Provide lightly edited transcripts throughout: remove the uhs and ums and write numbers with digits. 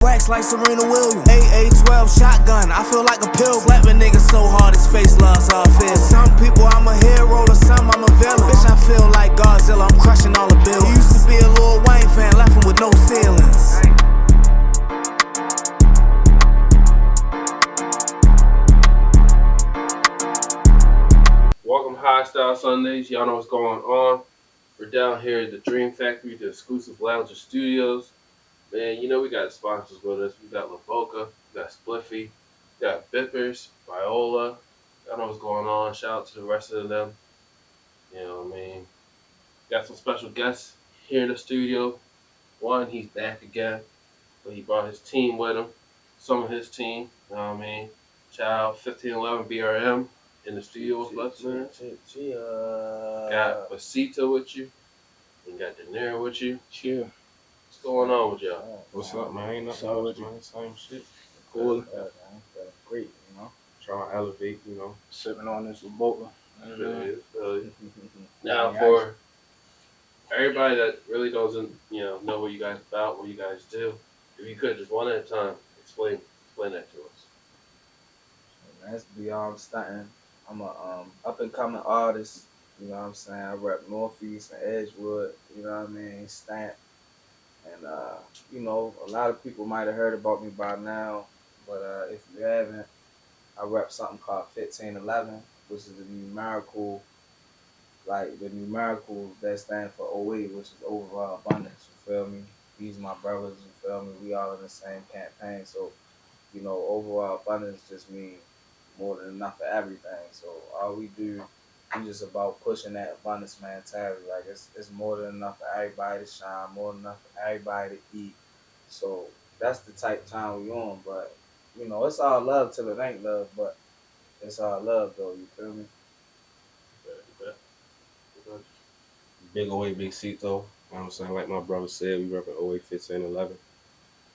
Wax like Serena Williams. AA-12 shotgun, I feel like a pill. Slapping niggas so hard his face lost all fear. Some people I'm a hero, to some I'm a villain. Bitch, I feel like Godzilla, I'm crushing all the bills. He used to be a Lil Wayne fan, laughing with no ceilings. Welcome to High Style Sundays. Y'all know what's going on. We're down here at the Dream Factory, the exclusive Lounger Studios. Man, you know we got sponsors with us. We got La Boca, we got Spliffy, we got Bippers, Viola. Y'all know what's going on. Shout out to the rest of them. You know what I mean? Got some special guests here in the studio. One, he's back again, but he brought his team with him. Some of his team. You know what I mean? Shout out 1511 BRM in the studio with us, man. Got Baseito with you. You got Dinero with you. Chill. What's going on with y'all? What's up, man? Ain't nothing So much, man. Same shit. Cool. Great, you know. Trying to elevate, you know. Sipping on this boat. Feel you. Now, for everybody that really doesn't, know what you guys about, what you guys do, if you could just one at a time explain that to us. That's beyond stunting. I'm a up and coming artist. You know what I'm saying? I rep Northeast and Edgewood. You know what I mean? Stamp. And a lot of people might have heard about me by now, but if you haven't, I rep something called 1511, which is the numerical that stand for OA, which is overall abundance. You feel me? These my brothers. You feel me? We all in the same campaign, so overall abundance just means more than enough for everything. So all we do, we just about pushing that abundance mentality. Like it's more than enough for everybody to shine, more than enough for everybody to eat. So that's the type of time we on. But it's all love till it ain't love. But it's all love though. You feel me? Big OA, big seat though. You know what I'm saying? Like my brother said, we repping OA 1511.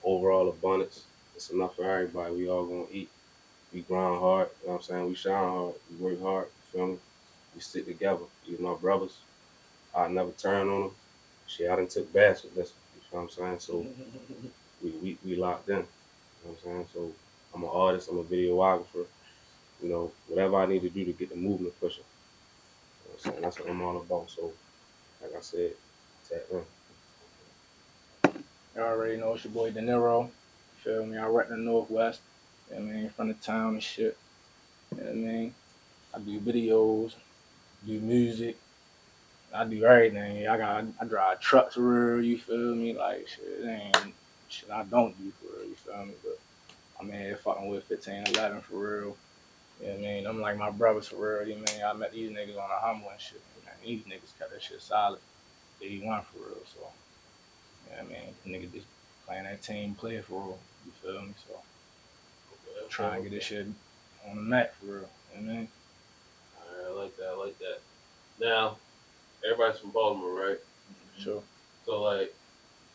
Overall abundance. It's enough for everybody. We all gonna eat. We grind hard, you know what I'm saying? We shine hard, we work hard, you feel me? We stick together. These my brothers. I never turn on them. Shit, I done took baths with this, you feel what I'm saying? So we locked in, you know what I'm saying? So I'm an artist, I'm a videographer, whatever I need to do to get the movement pushing. You know what I'm saying? That's what I'm all about. So, like I said, tap in. You already know it's your boy Dinero. Feel me? I rep the Northwest. You know what I mean? From the town and shit. You know what I mean? I do videos, do music. I do everything. I drive trucks for real, you feel me? Like shit, it ain't shit I don't do for real, you feel me? But I'm in here fucking with 1511 for real. You know what I mean? I'm like my brothers for real, you know what I mean? I met these niggas on the humble and shit. Man, these niggas kept that shit solid. 81 for real, so you know what I mean? Niggas just playing that team play for real, you feel me? So trying to get this shit on the mat for real, you know what I mean? Alright, I like that. Now, everybody's from Baltimore, right? Sure. So like,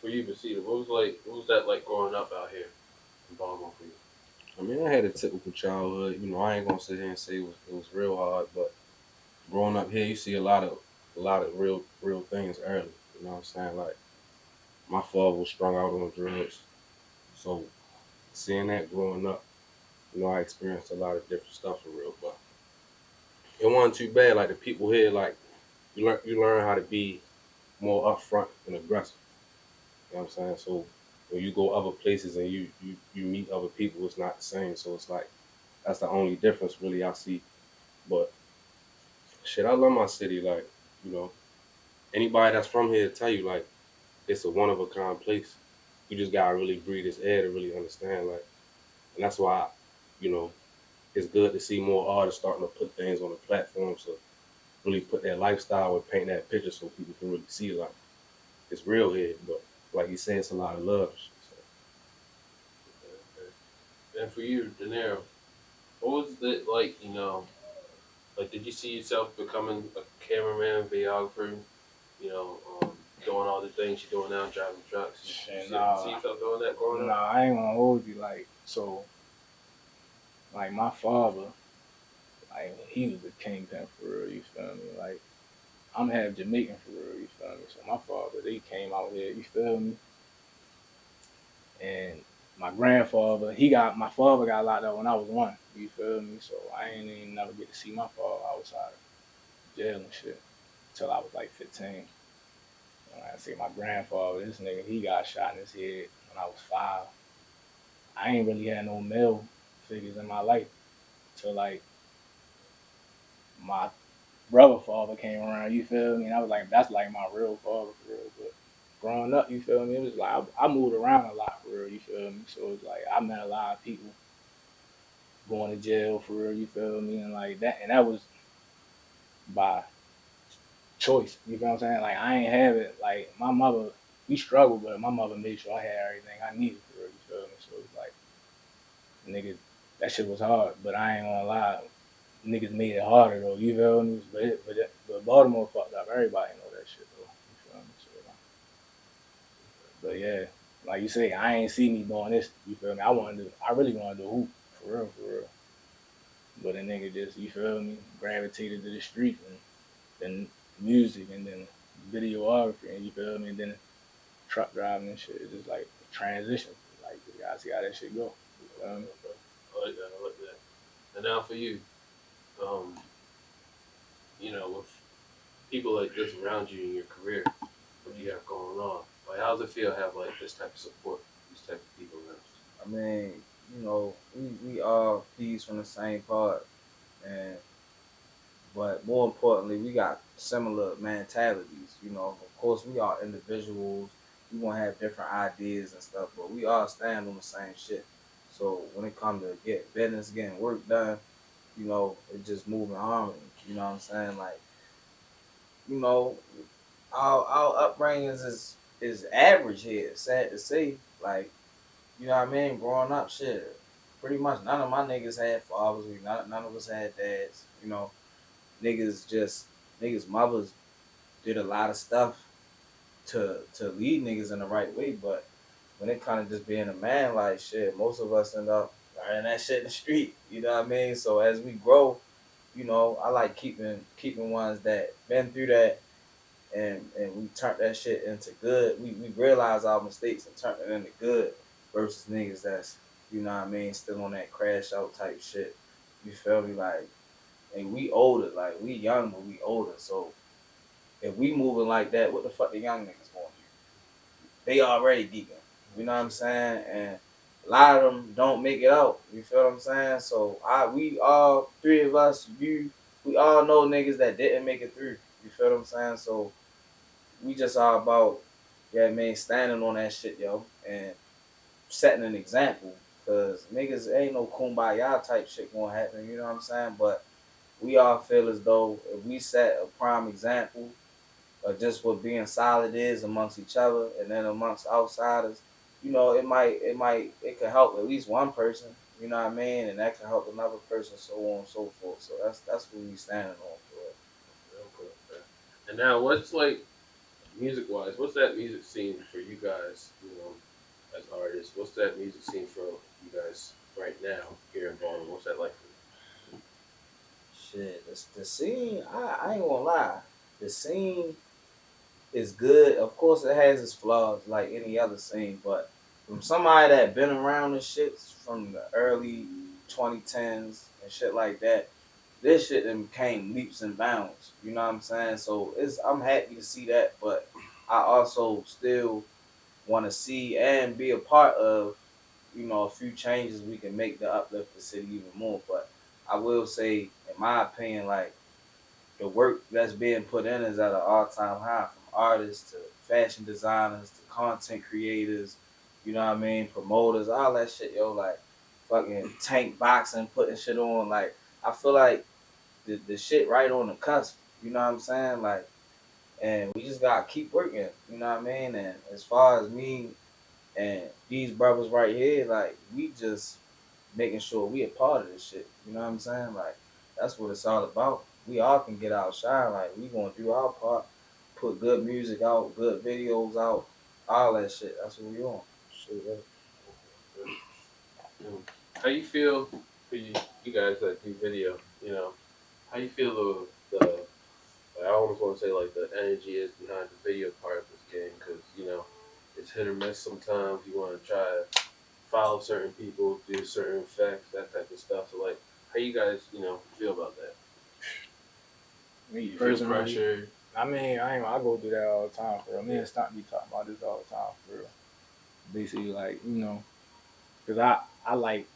for you, Baseito, what was that like growing up out here in Baltimore for you? I mean, I had a typical childhood. I ain't gonna sit here and say it was real hard, but growing up here, you see a lot of real things early. You know what I'm saying? Like my father was strung out on drugs, so seeing that growing up, I experienced a lot of different stuff for real. But it wasn't too bad. Like the people here, like you learn how to be more upfront and aggressive. You know what I'm saying? So when you go other places and you meet other people, it's not the same. So it's like that's the only difference really I see. But shit, I love my city. Like, anybody that's from here tell you like it's a one of a kind place. You just gotta really breathe this air to really understand. Like, and that's why, you know, it's good to see more artists starting to put things on the platform to really put their lifestyle and paint that picture so people can really see like it's real here. But like you said, it's a lot of love. So. Okay. And for you, Dinero, what was it like, like did you see yourself becoming a cameraman, videographer, doing all the things you're doing now, driving trucks? Shit, See nah. yourself doing that growing Nah, up? I ain't gonna hold you. Like my father, like he was a kingpin for real. You feel me? Like I'm half Jamaican for real. You feel me? So my father, they came out here. You feel me? And my father got locked up when I was 1. You feel me? So I ain't even never get to see my father outside of jail and shit until I was like 15. When I see my grandfather, this nigga, he got shot in his head when I was 5. I ain't really had no male figures in my life till like my brother father came around. You feel me? And I was like, that's like my real father for real. But growing up, you feel me? It was like I moved around a lot for real. You feel me? So it's like I met a lot of people going to jail for real. You feel me? And like that, and that was by choice. You feel what I'm saying? Like I ain't have it. Like my mother, we struggled, but my mother made sure I had everything I needed for real. You feel me? So it's like, nigga, that shit was hard. But I ain't gonna lie, niggas made it harder though. You feel me? But Baltimore fucked up. Everybody know that shit though. You feel me? So, but yeah, like you say, I ain't see me doing this. You feel me? I really wanted to hoop for real, for real. But a nigga just, you feel me, gravitated to the streets and then music and then videography and you feel me, and then truck driving and shit. It's just like a transition. Like you gotta see how that shit go. You feel me? I like that. I like that. And now for you, um, with people like this around you in your career, what you have going on, like how does it feel to have like this type of support, these type of people around I mean, we all peas from the same part, and but more importantly, we got similar mentalities. Of course, we are individuals. We gonna have different ideas and stuff, but we all stand on the same shit. So when it comes to getting work done, it just moving harmony. You know what I'm saying? Like, you know, our upbringings is average here. Sad to say, like, you know what I mean. Growing up, shit, pretty much none of my niggas had fathers. None of us had dads. Niggas just niggas mothers did a lot of stuff to lead niggas in the right way, but when it kind of just being a man, like shit, most of us end up learning that shit in the street. You know what I mean? So as we grow, I like keeping ones that been through that and we turned that shit into good. We realize our mistakes and turned it into good versus niggas that's what I mean, still on that crash out type shit. You feel me? Like, and we older, like we young but we older. So if we moving like that, what the fuck the young niggas gonna do? They already geeking. You know what I'm saying? And a lot of them don't make it out. You feel what I'm saying? So we all three of us, we all know niggas that didn't make it through. You feel what I'm saying? So we just all about, yeah, man, standing on that shit, yo, and setting an example. Cause niggas ain't no kumbaya type shit gonna happen. You know what I'm saying? But we all feel as though if we set a prime example of just what being solid is amongst each other and then amongst outsiders, it could help at least one person, you know what I mean, and that could help another person, so on and so forth. So that's what we standing on for it. you? Okay. And now, what's like music wise? What's that music scene for you guys? As artists, what's that music scene for you guys right now here in Baltimore? What's that like for Shit, the scene, I ain't gonna lie, the scene is good. Of course, it has its flaws like any other scene, but from somebody that been around the shit from the early 2010s and shit like that, this shit then came leaps and bounds. You know what I'm saying? So I'm happy to see that, but I also still want to see and be a part of, a few changes we can make to uplift the city even more. But I will say, in my opinion, like the work that's being put in is at an all-time high, from artists to fashion designers to content creators, you know what I mean, promoters, all that shit, yo, like fucking tank boxing, putting shit on, like I feel like the shit right on the cusp, you know what I'm saying, like, and we just gotta keep working, you know what I mean, and as far as me and these brothers right here, like we just making sure we a part of this shit. You know what I'm saying? Like that's what it's all about. We all can get out shine. Like we gonna do our part, put good music out, good videos out, all that shit. That's what we on. Shit, how you feel for you guys that do video? How you feel the I almost want to say like the energy is behind the video part of this game because it's hit or miss sometimes. You want to try to follow certain people, do certain effects, that type of stuff. So like, how you guys, feel about that? Me You feel personally, pressure? I mean, I go through that all the time for real. Me and Stomp be talking about this all the time for real. Basically, like, cause I like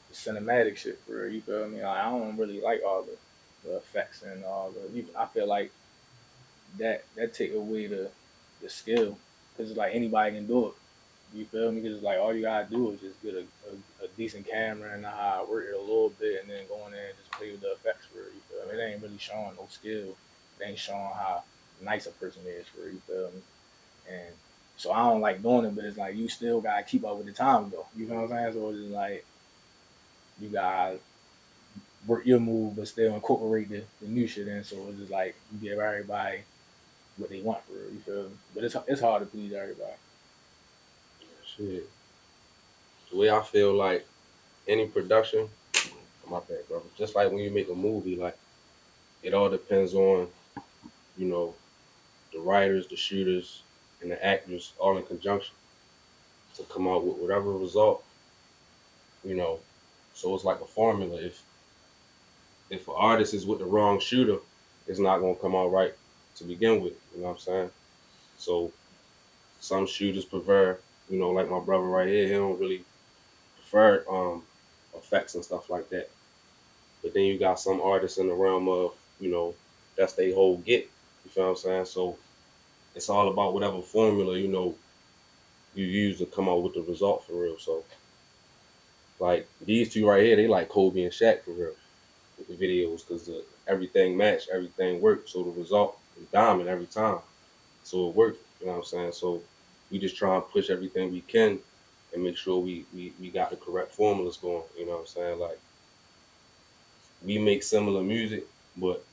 the cinematic shit for real. You feel me? Like, I don't really like all the effects and all the. I feel like that take away the skill, cause it's like anybody can do it. You feel me? Cause it's like all you gotta do is just get a decent camera and know how to work it a little bit, and then go in there and just play with the effects for real. You feel me? It ain't really showing no skill. It ain't showing how nice a person is for real. You feel me? And so I don't like doing it, but it's like you still gotta keep up with the time though. You know what I'm saying? So it's just like you gotta work your move, but still incorporate the new shit in. So it's just like you give everybody what they want for real. You feel me? But it's hard to please everybody. Shit. The way I feel like any production, my bad, brother. Just like when you make a movie, like it all depends on, you know, the writers, the shooters, and the actors all in conjunction to come out with whatever result, you know. So it's like a formula. If an artist is with the wrong shooter, it's not gonna come out right to begin with. You know what I'm saying? So some shooters prefer, like my brother right here, he don't really prefer effects and stuff like that. But then you got some artists in the realm of, that's they whole get. You feel what I'm saying? So it's all about whatever formula, you use to come out with the result for real. So like these two right here, they like Kobe and Shaq for real with the videos because everything matched, everything worked. So the result is diamond every time. So it worked. You know what I'm saying? So we just try and push everything we can and make sure we got the correct formulas going. You know what I'm saying? Like we make similar music, but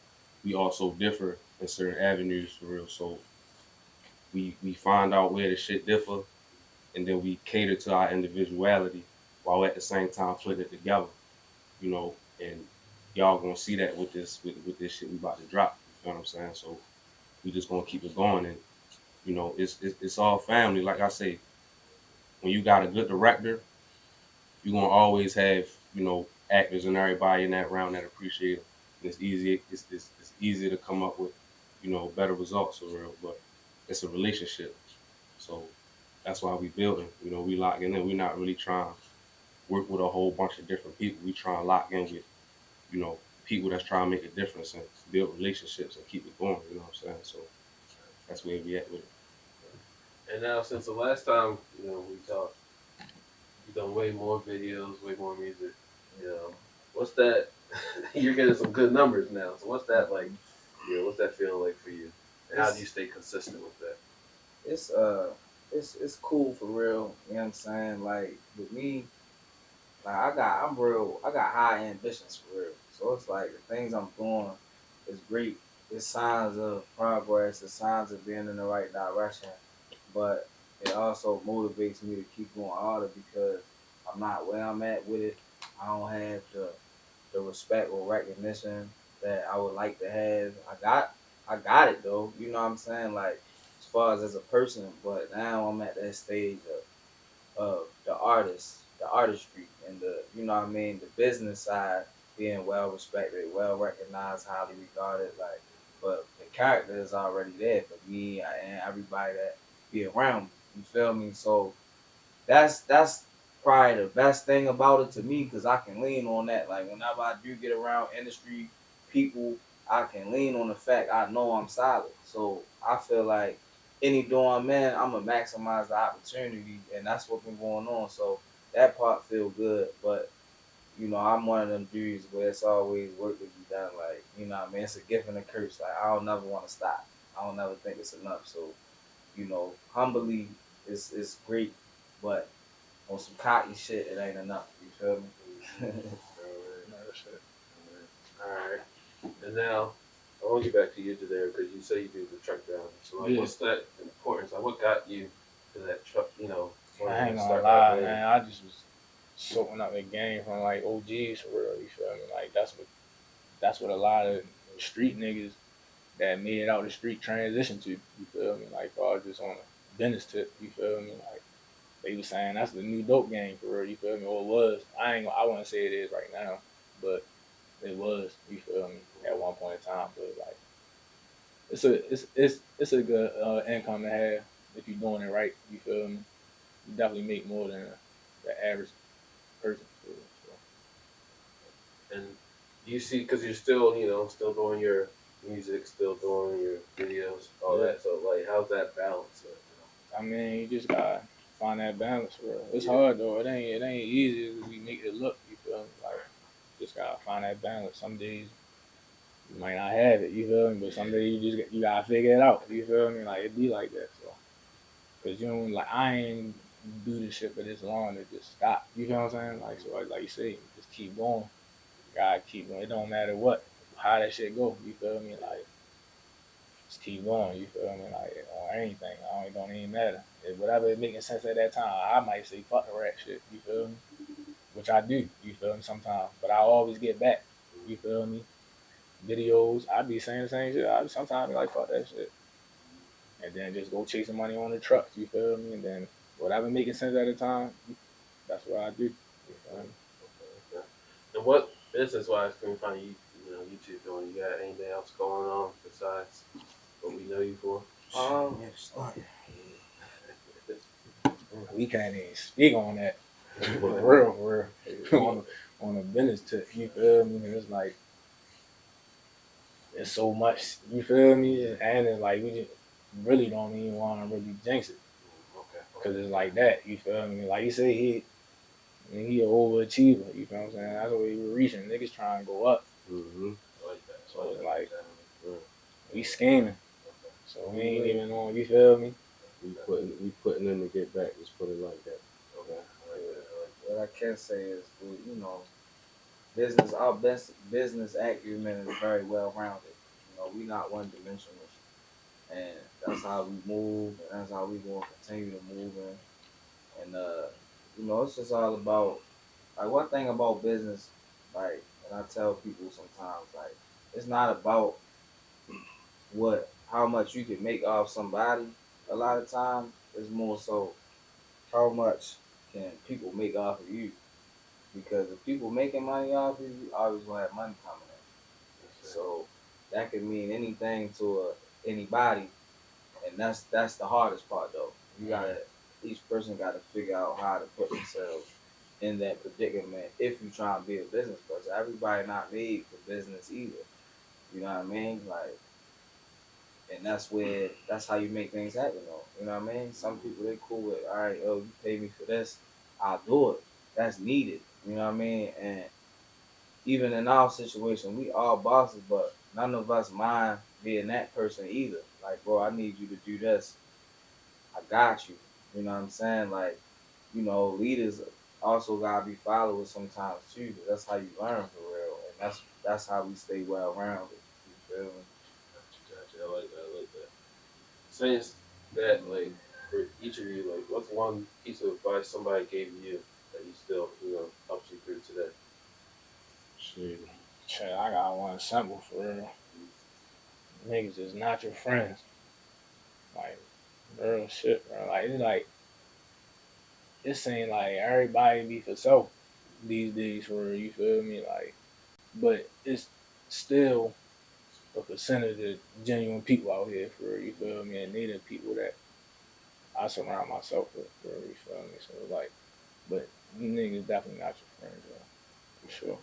we also differ in certain avenues for real. So we find out where the shit differ, and then we cater to our individuality while at the same time putting it together. And y'all gonna see that with this shit we about to drop. You feel what I'm saying? So we just gonna keep it going, and it's all family. Like I say, when you got a good director, you're gonna always have actors and everybody in that round that appreciate it. And it's easy. It's easy to come up with better results for real. But it's a relationship, so that's why we building. We locking in. We not really trying to work with a whole bunch of different people. We trying to lock in with people that's trying to make a difference and build relationships and keep it going. You know what I'm saying? So that's where we at with it. And now, since the last time we talked, you've done way more videos, way more music. What's that? You're getting some good numbers now. So what's that like? What's that feeling like for you? And how do you stay consistent with that? It's it's cool for real. You know what I'm saying? Like with me, like I got high ambitions for real. So it's like the things I'm doing is great. It's signs of progress. It's signs of being in the right direction. But it also motivates me to keep going harder because I'm not where I'm at with it. I don't have the respect or recognition that I would like to have. I got it though. You know what I'm saying? Like as far as a person, but now I'm at that stage of the artistry, and the what I mean, the business side being well respected, well recognized, highly regarded. Like, but the character is already there for me and everybody that be around me. You feel me? So that's probably the best thing about it to me because I can lean on that. Like whenever I do get around industry people, I can lean on the fact I know I'm solid. So I feel like any door I'm in, I'm gonna maximize the opportunity, and that's what's been going on. So that part feel good, but I'm one of them dudes where it's always work to be done. Like, what I mean? It's a gift and a curse. Like, I don't never want to stop. I don't never think it's enough. So, humbly is great, but on some cocky shit, it ain't enough. You feel me? All right. And now, I want to get back to you today because you say you do the truck driving. So, like, what's that importance? Like, what got you to that truck? I Wanting ain't to gonna start lie, that man. I just was soaking up the game from like OGs for real. You feel me? Like that's what a lot of street niggas that made it out the street transition to. You feel me? Like, just on a business tip. You feel me? Like They was saying that's the new dope game for real. You feel me? Or it was. I wouldn't say it is right now, but it was. You feel me? At one point in time, but like it's a good income to have if you're doing it right. You feel me? You definitely make more than the average person. For real, so. And you see, because you're still, still doing your music, still doing your videos, all Yeah. that. So, like, how's that balance? I mean, you just gotta find that balance for real. It's Yeah. hard though. It ain't easy as we make it look. You feel me? Like just gotta find that balance. Some days you might not have it. You feel me? But some days you gotta figure it out. You feel me? Like it be like that. So, cause you know, like I ain't do this shit for this long to just stop. You feel what I'm saying? Like so, like you say, just keep going. Gotta keep going. It don't matter what, how that shit go. You feel me? Like just keep going. You feel me? Like on anything, it don't even matter. Whatever is making sense at that time, I might say fuck the rap shit. You feel me? Which I do. You feel me? Sometimes, but I always get back. You feel me? Videos, I be saying the same shit. I sometimes be like fuck that shit, and then just go chasing money on the trucks. You feel me? And then whatever making sense at the time, that's what I do. You feel me? Okay. And what business-wise can we find YouTube doing? You got anything else going on besides what we know you for? Yeah, start. We can't even speak on that. For real. On a business tip, you feel me? It's like it's so much, you feel me? And it's like we just really don't even want to really jinx it. Okay. Cause it's like that, you feel me? Like you say, he an overachiever, you feel what I'm saying? That's what we were reaching. Niggas trying to go up. Mm-hmm. I like that. So it's like Yeah. we scheming. So we ain't even on, you feel me? We putting in to get back. Let's put it like that. Okay. I like that. What I can say is, our best business acumen is very well rounded. We not one dimensional, and that's how we move, and that's how we going to continue to move in. And it's just all about like one thing about business, like, and I tell people sometimes, like, it's not about how much you can make off somebody. A lot of times, it's more so how much can people make off of you. Because if people making money off of you, you always gonna have money coming in. So that could mean anything to anybody, and that's the hardest part though. Each person gotta figure out how to put themselves in that predicament if you try and be a business person. Everybody not made for business either. You know what I mean? Like, and that's how you make things happen though. You know what I mean? Some people they cool with, all right, oh, you pay me for this, I'll do it. That's needed. You know what I mean? And even in our situation, we all bosses, but none of us mind being that person either. Like, bro, I need you to do this. I got you. You know what I'm saying? Like, leaders also gotta be followers sometimes too. 'Cause that's how you learn for real, and that's how we stay well rounded. You feel me? Gotcha. I like that. I like that. Since that, like, for each of you, like, what's one piece of advice somebody gave you that you still, helps you through today? Shit. Shit, I got one simple for real. Niggas is not your friends. Like, real shit, bro. It seems like everybody be for self these days for real, you feel me? Like, but it's still a percentage of genuine people out here for real, you feel me? And they the people that I surround myself with for real, you feel me? So like, but niggas definitely not your friends, bro. For sure.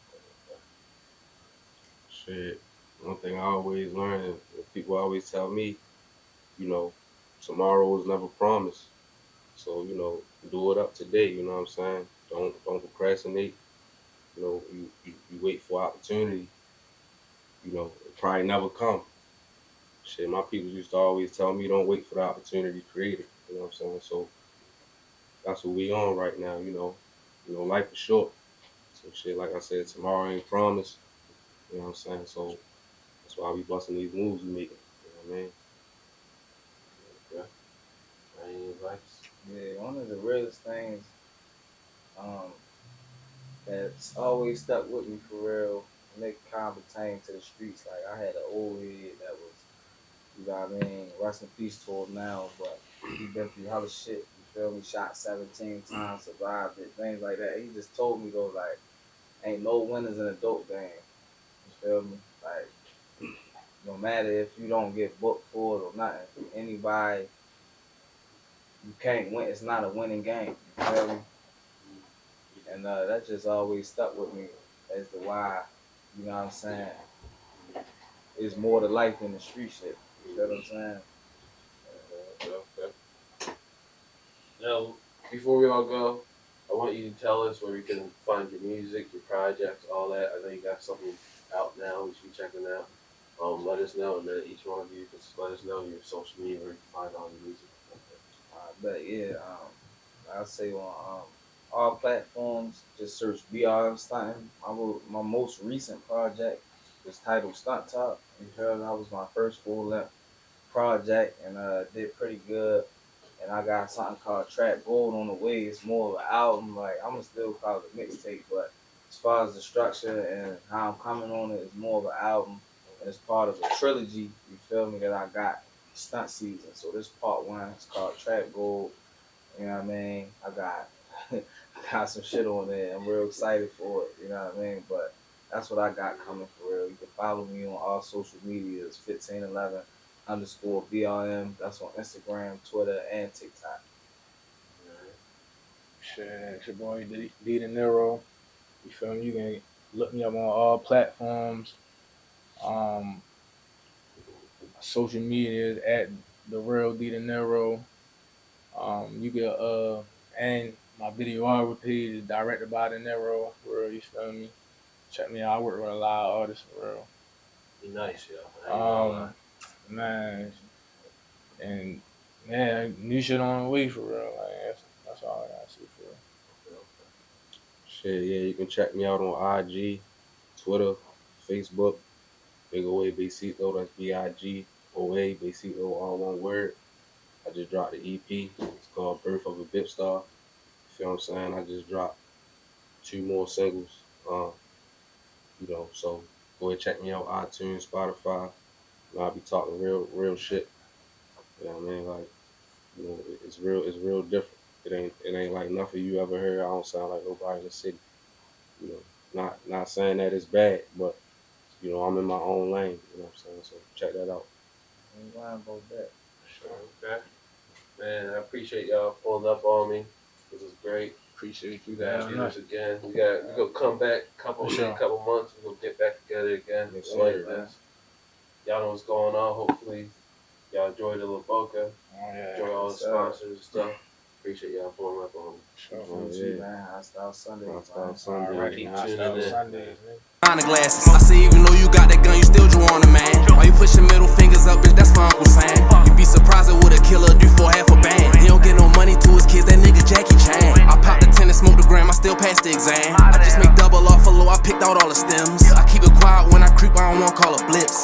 Shit. One thing I always learn is people always tell me, you know, tomorrow is never promised. So, do it up today, you know what I'm saying? Don't procrastinate. You wait for opportunity, it probably never come. Shit, my people used to always tell me don't wait for the opportunity created. You know what I'm saying? So that's what we on right now, life is short. So shit, like I said, tomorrow ain't promised. You know what I'm saying? So that's why we busting these moves we making. You know what I mean? Okay. Any advice? Yeah, one of the realest things um, that's always stuck with me for real, and it kind of pertain to the streets. Like, I had an old head that was, you know what I mean, rest in peace to him now, but he been through hella shit, you feel me? Shot 17 times, survived it, things like that. He just told me though, like, ain't no winners in a dope game. You feel me? Like, no matter if you don't get booked for it or nothing, anybody, you can't win. It's not a winning game. You feel me? And that just always stuck with me as to why, you know what I'm saying, it's more to life than the street shit. You feel what I'm saying? Okay. Now, before we all go, I want you to tell us where we can find your music, your projects, all that. I know you got something out now. We should be checking out. Let us know, and then each one of you can let us know your social media where you can find all the music. But yeah, I'll say on all platforms, just search BRM Stunting. My most recent project was titled Stunt Talk. You feel me? That was my first full-length project, and did pretty good. And I got something called Trap Gold on the way. It's more of an album. Like, I'm gonna still call it a mixtape, but as far as the structure and how I'm coming on it, it's more of an album. And it's part of a trilogy, you feel me, that I got stunt season. So this part one, it's called Trap Gold. You know what I mean? I got some shit on there. I'm real excited for it, you know what I mean? But that's what I got coming for real. You can follow me on all social medias, 1511_BRM. That's on Instagram, Twitter, and TikTok. Shit, it's your boy Dinero. You feel me? You can look me up on all platforms. Social media is at the real Dinero. You can and my videography page is directed by Dinero. Real, you feel me? Check me out. I work with a lot of artists for real. Be nice, yo. Man, and man, new shit on the way for real. Like, that's all I gotta say for real. Shit, yeah, you can check me out on IG, Twitter, Facebook, Big OA Baseito. That's BIGOA Baseito, all one word. I just dropped the EP. It's called Birth of a Bip Star. You feel what I'm saying? I just dropped 2 more singles. You know, so go ahead, check me out, iTunes, Spotify. You know, I'll be talking real shit. You know what I mean? Like, you know, it's real different. It ain't like nothing you ever heard. I don't sound like nobody in the city. You know, not saying that it's bad, but you know, I'm in my own lane. You know what I'm saying? So check that out. Ain't lying about that. Sure, okay. Man, I appreciate y'all pulling up on me. This is great. Appreciate you You guys guys. do this again. We gonna come back couple months. We gonna get back together again. Yes, Just like sir. this. Y'all know what's going on. Hopefully, y'all enjoy the La Boca. Oh, yeah. Enjoy all the sponsors and stuff. Appreciate y'all pulling up on me. Sure. You, man. Hostile Sundays, Hostile man. Sundays. Alrighty, Keep hostile tuning in. Sundays, nigga. Behind the glasses. I see even though you got that gun, you still drew on a man. Why you pushing middle fingers up, bitch? That's for Uncle Sam. You be surprised at what a killer do for half a band. He don't get no money to his kids, that nigga Jackie Chan. I popped the 10 and smoked the gram, I still passed the exam. I just make double off a low, I picked out all the stems. I keep it quiet when I creep, I don't wanna call a blitz.